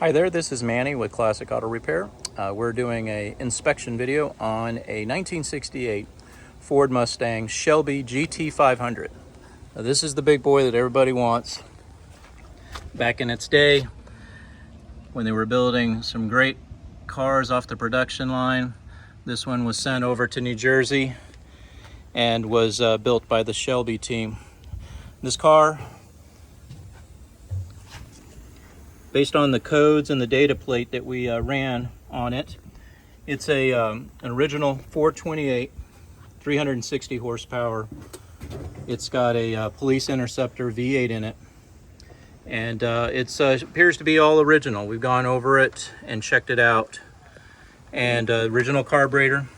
Hi there, this is Manny with Classic Auto Repair. We're doing an inspection video on a 1968 Ford Mustang Shelby GT500. Now, this is the big boy that everybody wants. Back in its day, when they were building some great cars off the production line, this one was sent over to New Jersey and was built by the Shelby team. This car, based on the codes and the data plate that we ran on it, it's an original 428, 360 horsepower. It's got a Police Interceptor V8 in it, and it appears to be all original. We've gone over it and checked it out, and original carburetor.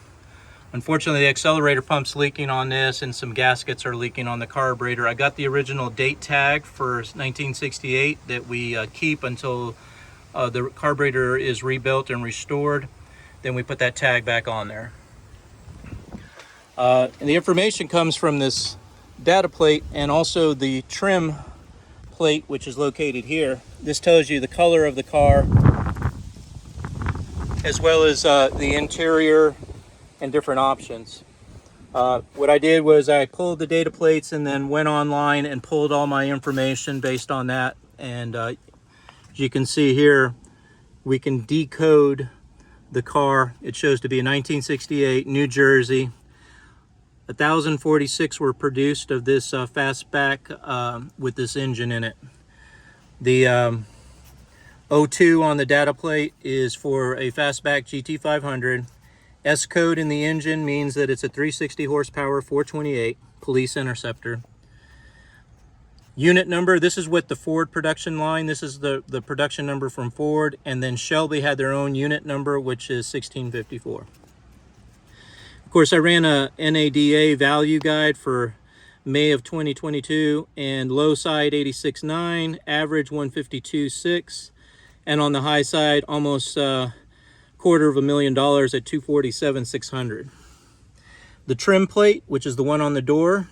Unfortunately, the accelerator pump's leaking on this, and some gaskets are leaking on the carburetor. I got the original date tag for 1968 that we keep until the carburetor is rebuilt and restored. Then we put that tag back on there. And the information comes from this data plate and also the trim plate, which is located here. This tells you the color of the car, as well as the interior and different options. What I did was I pulled the data plates and then went online and pulled all my information based on that. And as you can see here, we can decode the car. It shows to be a 1968 New Jersey. 1,046 were produced of this fastback with this engine in it. The 02 on the data plate is for a fastback GT500. S code in the engine means that it's a 360 horsepower 428 Police Interceptor. Unit number, this is with the Ford production line. This is the production number from Ford, and then Shelby had their own unit number, which is 1654. Of course, I ran a NADA value guide for May of 2022, and low side 86.9, average 152.6, and on the high side almost $250,000 at 247,600. The trim plate, which is the one on the door,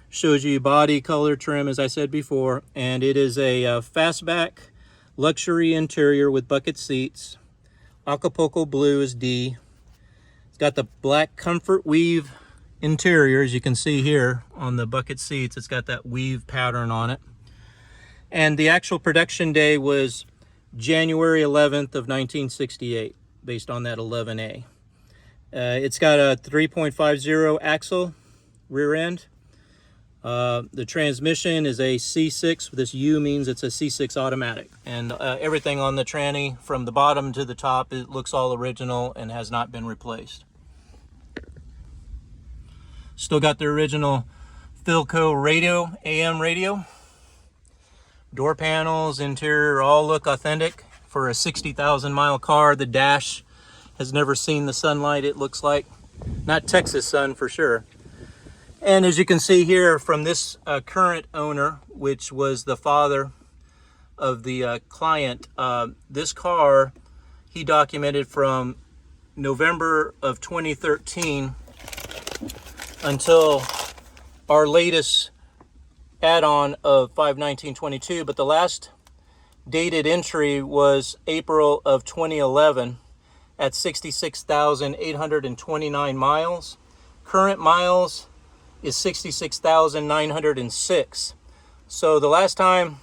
shows you body color trim, as I said before, and it is a fastback luxury interior with bucket seats. Acapulco blue is D. It's got the black comfort weave interior, as you can see here on the bucket seats. It's got that weave pattern on it. And the actual production day was January 11th of 1968. Based on that 11A. It's got a 3.50 axle rear end. The transmission is a C6. This U means it's a C6 automatic. And everything on the tranny from the bottom to the top, it looks all original and has not been replaced. Still got the original Philco radio, AM radio. Door panels, interior, all look authentic. For a 60,000 mile car, the dash has never seen the sunlight, it looks like. Not Texas sun for sure. And as you can see here from this current owner, which was the father of the client, this car he documented from November of 2013 until our latest add-on of 5/19/22, but the last dated entry was April of 2011 at 66,829 miles. Current miles is 66,906. So the last time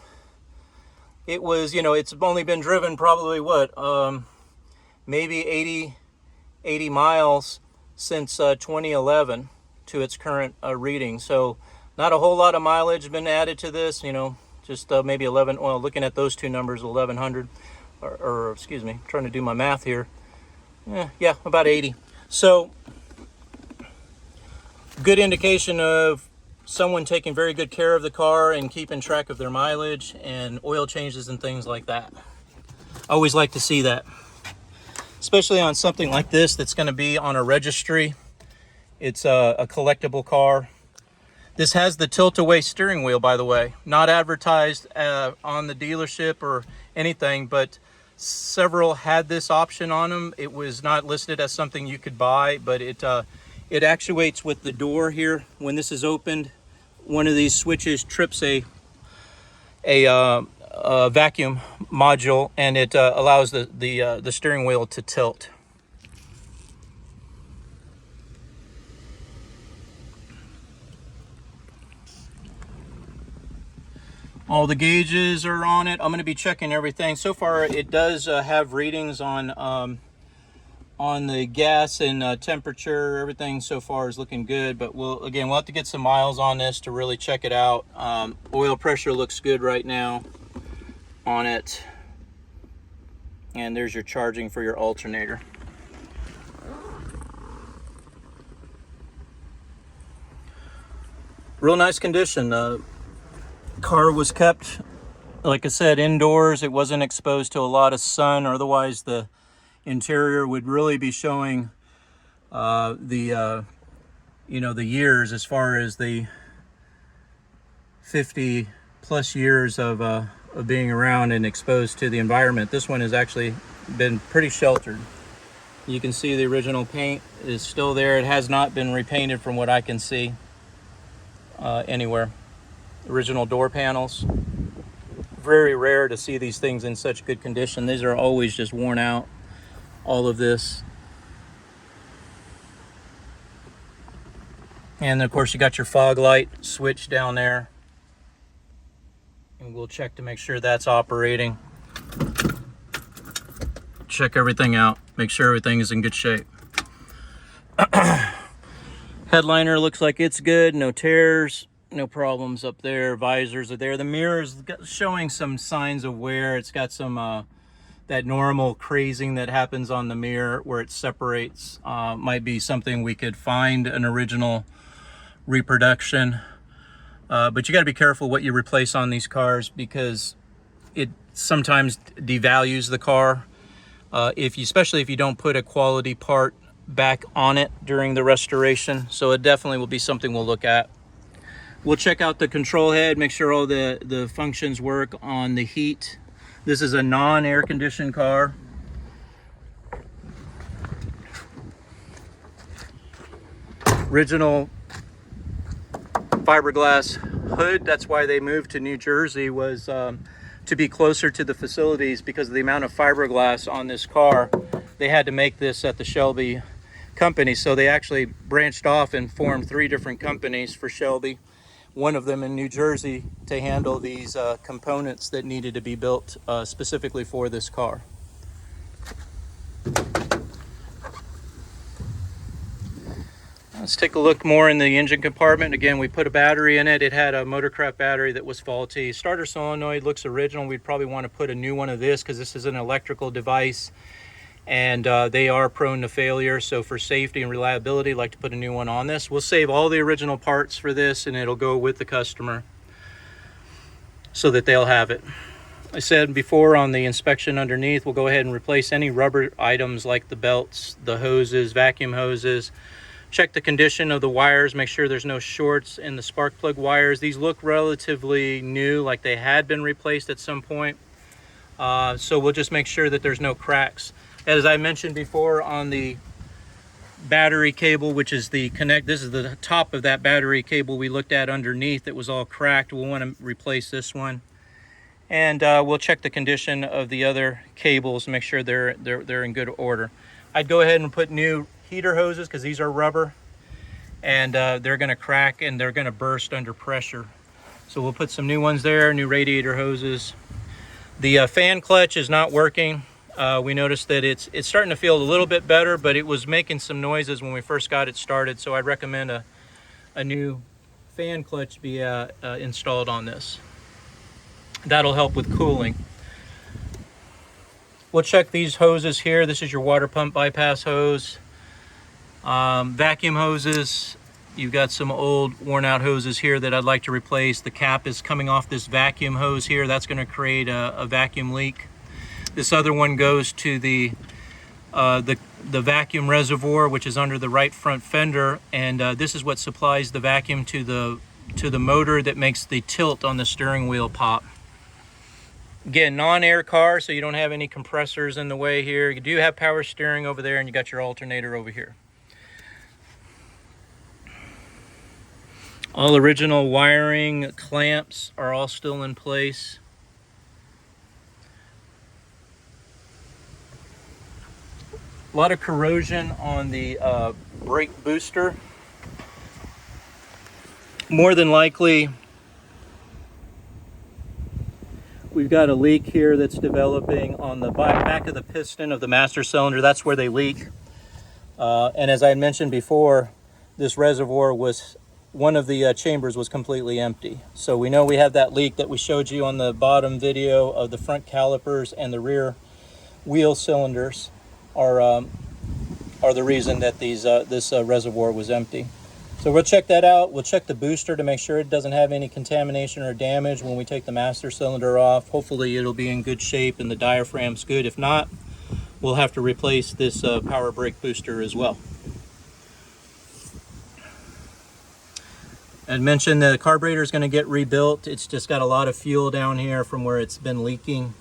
it was, it's only been driven probably maybe 80 miles since 2011 to its current reading. So not a whole lot of mileage been added to this, just maybe 11, well, looking at those two numbers, 1,100, or excuse me, trying to do my math here. Yeah, about 80. So, good indication of someone taking very good care of the car and keeping track of their mileage and oil changes and things like that. I always like to see that, especially on something like this that's going to be on a registry. It's a collectible car. This has the tilt-away steering wheel, by the way. Not advertised on the dealership or anything, but several had this option on them. It was not listed as something you could buy, but it actuates with the door here. When this is opened, one of these switches trips a vacuum module, and it allows the steering wheel to tilt. All the gauges are on it. I'm going to be checking everything. So far, it does have readings on the gas and temperature. Everything so far is looking good, but we'll have to get some miles on this to really check it out. Oil pressure looks good right now on it. And there's your charging for your alternator. Real nice condition. Car was kept, like I said, indoors. It wasn't exposed to a lot of sun, or otherwise the interior would really be showing the years, as far as the 50 plus years of being around and exposed to the environment. This one has actually been pretty sheltered. You can see the original paint is still there. It has not been repainted from what I can see anywhere. Original door panels. Very rare to see these things in such good condition. These are always just worn out. All of this. And of course you got your fog light switch down there. And we'll check to make sure that's operating. Check everything out. Make sure everything is in good shape. Headliner looks like it's good. No tears. No problems up there. Visors are there. The mirror's showing some signs of wear. It's got some that normal crazing that happens on the mirror where it separates. Might be something we could find an original reproduction. But you got to be careful what you replace on these cars, because it sometimes devalues the car. Especially if you don't put a quality part back on it during the restoration. So it definitely will be something we'll look at. We'll check out the control head, make sure all the functions work on the heat. This is a non-air conditioned car. Original fiberglass hood. That's why they moved to New Jersey, was to be closer to the facilities because of the amount of fiberglass on this car. They had to make this at the Shelby company, so they actually branched off and formed 3 different companies for Shelby. One of them in New Jersey to handle these components that needed to be built specifically for this car. Let's take a look more in the engine compartment. Again, we put a battery in it. It had a Motorcraft battery that was faulty. Starter solenoid looks original. We'd probably want to put a new one of this because this is an electrical device, and they are prone to failure. So for safety and reliability, I'd like to put a new one on this. We'll save all the original parts for this, and it'll go with the customer so that they'll have it. I said before on the inspection underneath, we'll go ahead and replace any rubber items like the belts, the hoses, vacuum hoses. Check the condition of the wires, make sure there's no shorts in the spark plug wires. These look relatively new, like they had been replaced at some point. So we'll just make sure that there's no cracks. As I mentioned before, on the battery cable, which is the this is the top of that battery cable we looked at underneath. It was all cracked. We'll want to replace this one. And we'll check the condition of the other cables to make sure they're in good order. I'd go ahead and put new heater hoses because these are rubber, and they're going to crack and they're going to burst under pressure. So we'll put some new ones there, new radiator hoses. The fan clutch is not working. We noticed that it's starting to feel a little bit better, but it was making some noises when we first got it started. So I'd recommend a new fan clutch be installed on this. That'll help with cooling. We'll check these hoses here. This is your water pump bypass hose. Vacuum hoses. You've got some old worn out hoses here that I'd like to replace. The cap is coming off this vacuum hose here. That's going to create a vacuum leak. This other one goes to the vacuum reservoir, which is under the right front fender, and this is what supplies the vacuum to the motor that makes the tilt on the steering wheel pop. Again, non-air car, so you don't have any compressors in the way here. You do have power steering over there, and you got your alternator over here. All original wiring, clamps are all still in place. A lot of corrosion on the brake booster. More than likely, we've got a leak here that's developing on the back of the piston of the master cylinder. That's where they leak. And as I had mentioned before, this reservoir was, one of the chambers was completely empty. So we know we have that leak that we showed you on the bottom video of the front calipers, and the rear wheel cylinders are the reason that this reservoir was empty. So we'll check that out. We'll check the booster to make sure it doesn't have any contamination or damage when we take the master cylinder off. Hopefully it'll be in good shape and the diaphragm's good. If not, we'll have to replace this power brake booster as well. I mentioned the carburetor is going to get rebuilt. It's just got a lot of fuel down here from where it's been leaking,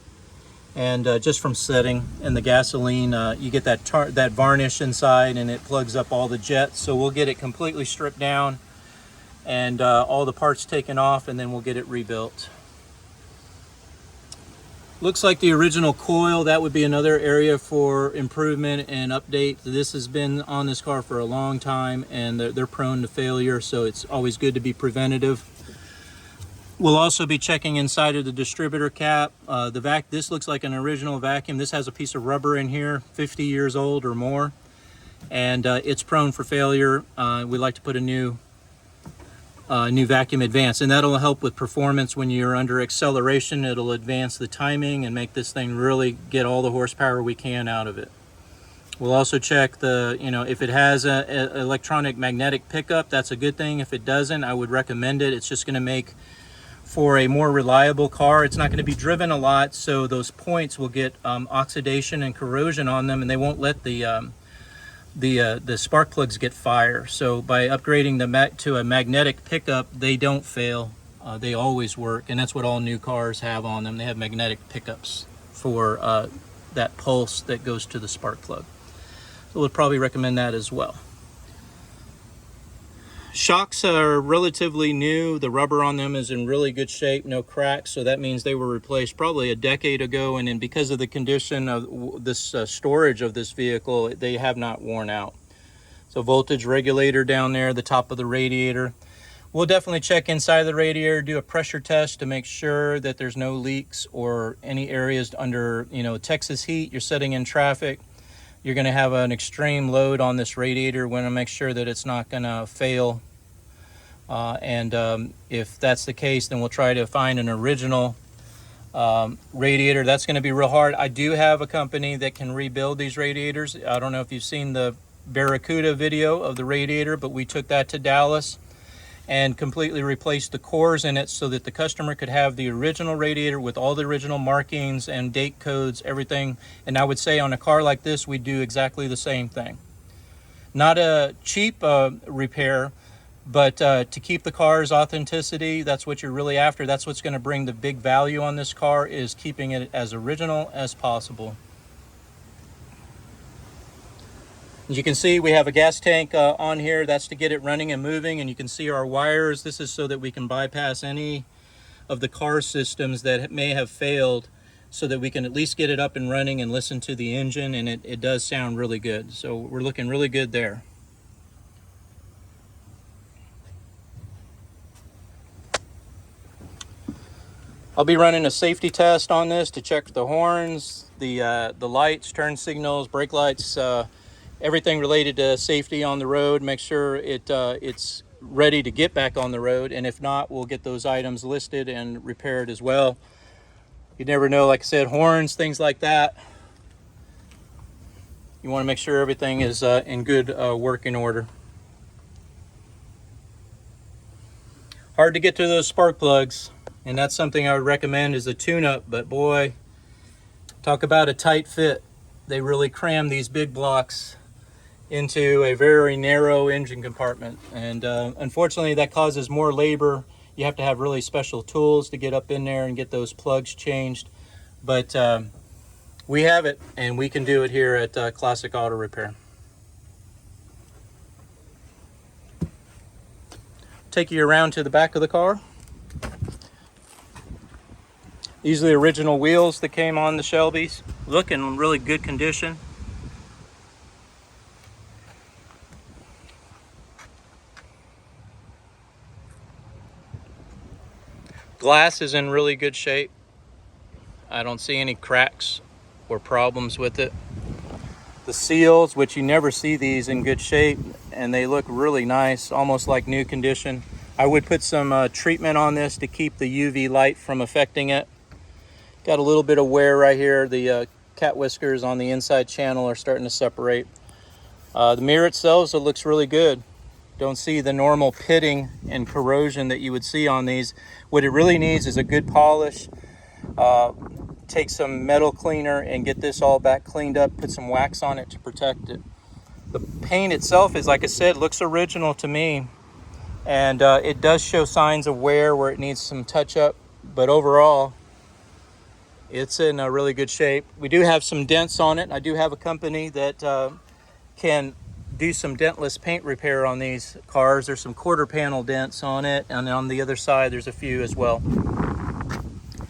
and just from setting in the gasoline, you get that varnish inside, and it plugs up all the jets. So we'll get it completely stripped down and all the parts taken off, and then we'll get it rebuilt. Looks like the original coil, that would be another area for improvement and update. This has been on this car for a long time, and they're prone to failure, so it's always good to be preventative. We'll also be checking inside of the distributor cap. This looks like an original vacuum. This has a piece of rubber in here, 50 years old or more, and it's prone for failure. We like to put a new vacuum advance, and that'll help with performance when you're under acceleration. It'll advance the timing and make this thing really get all the horsepower we can out of it. We'll also check if it has a electronic magnetic pickup, that's a good thing. If it doesn't, I would recommend it. It's just going to make for a more reliable car. It's not going to be driven a lot, so those points will get oxidation and corrosion on them, and they won't let the spark plugs get fire. So by upgrading to a magnetic pickup, they don't fail. They always work, and that's what all new cars have on them. They have magnetic pickups for that pulse that goes to the spark plug. So we'll probably recommend that as well. Shocks are relatively new. The rubber on them is in really good shape, no cracks, so that means they were replaced probably a decade ago, and then because of the condition of this storage of this vehicle, they have not worn out. So voltage regulator down there, the top of the radiator. We'll definitely check inside the radiator, do a pressure test to make sure that there's no leaks or any areas under, Texas heat. You're sitting in traffic, you're going to have an extreme load on this radiator. We want to make sure that it's not going to fail. If that's the case, then we'll try to find an original radiator. That's going to be real hard. I do have a company that can rebuild these radiators. I don't know if you've seen the Barracuda video of the radiator, but we took that to Dallas and completely replaced the cores in it so that the customer could have the original radiator with all the original markings and date codes, everything. And I would say on a car like this, we do exactly the same thing. Not a cheap repair, but to keep the car's authenticity, that's what you're really after. That's what's going to bring the big value on this car, is keeping it as original as possible. As you can see, we have a gas tank on here. That's to get it running and moving, and you can see our wires. This is so that we can bypass any of the car systems that may have failed, so that we can at least get it up and running and listen to the engine, and it does sound really good. So we're looking really good there. I'll be running a safety test on this to check the horns, the lights, turn signals, brake lights, everything related to safety on the road. Make sure it's ready to get back on the road, and if not, we'll get those items listed and repaired as well. You never know, like I said, horns, things like that. You want to make sure everything is in good working order. Hard to get to those spark plugs, and that's something I would recommend is a tune-up, but boy, talk about a tight fit. They really cram these big blocks into a very narrow engine compartment, and unfortunately that causes more labor. You have to have really special tools to get up in there and get those plugs changed, but we have it, and we can do it here at Classic Auto Repair. Take you around to the back of the car. These are the original wheels that came on the Shelbys. Look in really good condition. Glass is in really good shape. I don't see any cracks or problems with it. The seals, which you never see these in good shape, and they look really nice, almost like new condition. I would put some treatment on this to keep the UV light from affecting it. Got a little bit of wear right here. The cat whiskers on the inside channel are starting to separate. The mirror itself, so it looks really good. Don't see the normal pitting and corrosion that you would see on these. What it really needs is a good polish. Take some metal cleaner and get this all back cleaned up, put some wax on it to protect it. The paint itself is, like I said, looks original to me, and it does show signs of wear where it needs some touch up, but overall it's in a really good shape. We do have some dents on it. I do have a company that can do some dentless paint repair on these cars. There's some quarter panel dents on it, and on the other side there's a few as well.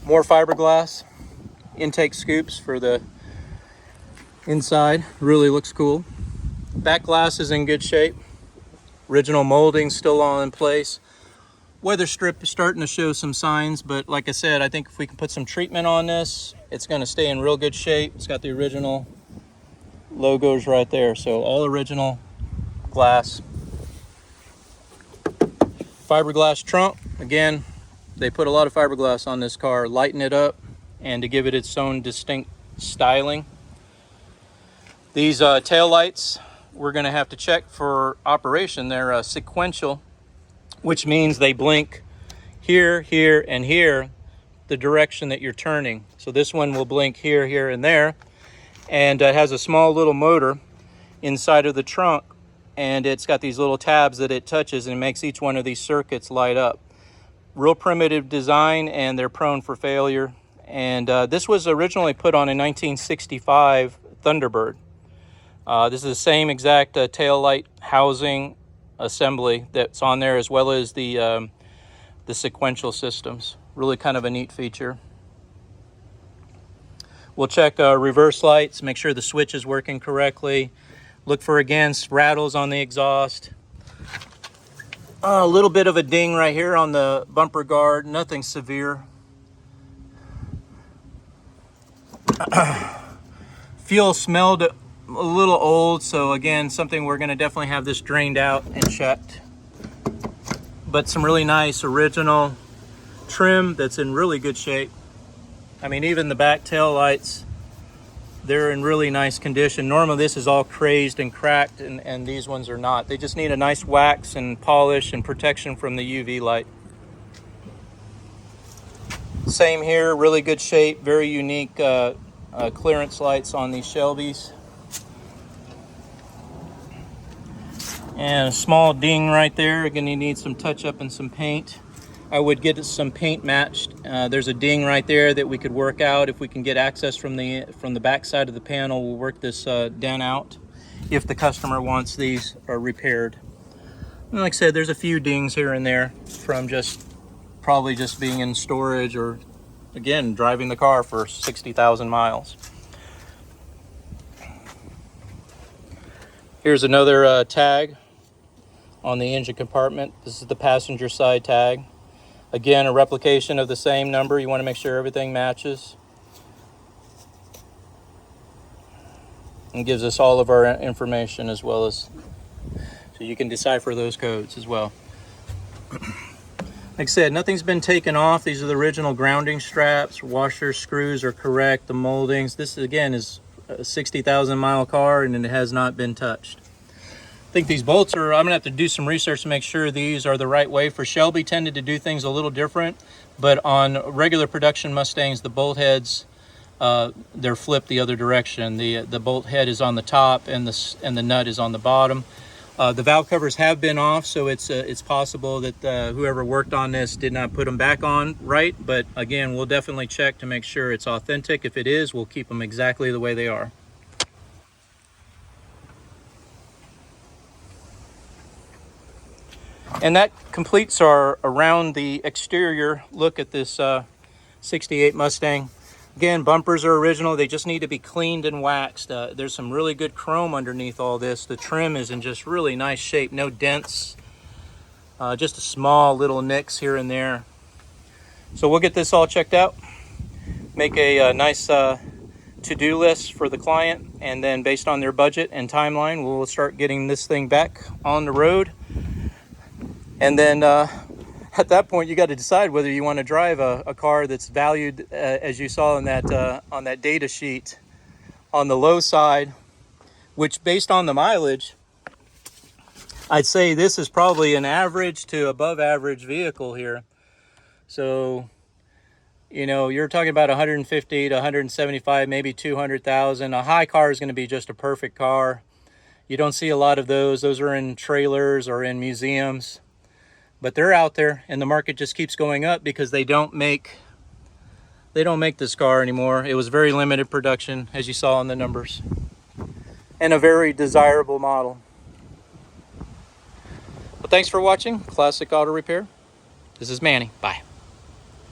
More fiberglass intake scoops for the inside. Really looks cool. Back glass is in good shape. Original molding still all in place. Weather strip is starting to show some signs, but like I said, I think if we can put some treatment on this, it's going to stay in real good shape. It's got the original logos right there, so all original glass. Fiberglass trunk. Again, they put a lot of fiberglass on this car, lighten it up and to give it its own distinct styling. These tail lights, we're going to have to check for operation. They're sequential, which means they blink here, here, and here, the direction that you're turning. So this one will blink here, here, and there, and it has a small little motor inside of the trunk, and it's got these little tabs that it touches and makes each one of these circuits light up. Real primitive design, and they're prone for failure. And this was originally put on a 1965 Thunderbird. This is the same exact tail light housing assembly that's on there, as well as the sequential systems. Really kind of a neat feature. We'll check reverse lights, make sure the switch is working correctly. Look for, again, rattles on the exhaust. A little bit of a ding right here on the bumper guard, nothing severe. Fuel smelled a little old, so again, something we're going to definitely have this drained out and checked. But some really nice original trim that's in really good shape. I mean, even the back tail lights, they're in really nice condition. Normally this is all crazed and cracked, and these ones are not. They just need a nice wax and polish and protection from the UV light. Same here, really good shape, very unique clearance lights on these Shelbys. And a small ding right there. Again, you need some touch up and some paint. I would get some paint matched. There's a ding right there that we could work out. If we can get access from the back side of the panel, we'll work this dent out if the customer wants these repaired. And like I said, there's a few dings here and there from probably just being in storage, or again, driving the car for 60,000 miles. Here's another tag on the engine compartment. This is the passenger side tag. Again, a replication of the same number. You want to make sure everything matches. And gives us all of our information, as well as, so you can decipher those codes as well. Like I said, nothing's been taken off. These are the original grounding straps. Washer screws are correct. The moldings. This, again, is a 60,000 mile car, and it has not been touched. I think these bolts are, I'm gonna have to do some research to make sure these are the right way. For Shelby tended to do things a little different, but on regular production Mustangs, the bolt heads, they're flipped the other direction. The bolt head is on the top, and the nut is on the bottom. The valve covers have been off, so it's possible that whoever worked on this did not put them back on right, but again, we'll definitely check to make sure it's authentic. If it is, we'll keep them exactly the way they are. And that completes our around the exterior look at this 68 Mustang. Again, bumpers are original. They just need to be cleaned and waxed. There's some really good chrome underneath all this. The trim is in just really nice shape. No dents, just a small little nicks here and there. So we'll get this all checked out, make a nice to-do list for the client, and then based on their budget and timeline, we'll start getting this thing back on the road. And then at that point, you got to decide whether you want to drive a car that's valued, as you saw in that on that data sheet, on the low side, which based on the mileage, I'd say this is probably an average to above average vehicle here. So, you know, you're talking about 150 to 175, maybe 200,000. A high car is going to be just a perfect car. You don't see a lot of those. Those are in trailers or in museums. But they're out there, and the market just keeps going up because they don't make this car anymore. It was very limited production, as you saw in the numbers, and a very desirable model. Well, thanks for watching Classic Auto Repair. This is Manny. Bye.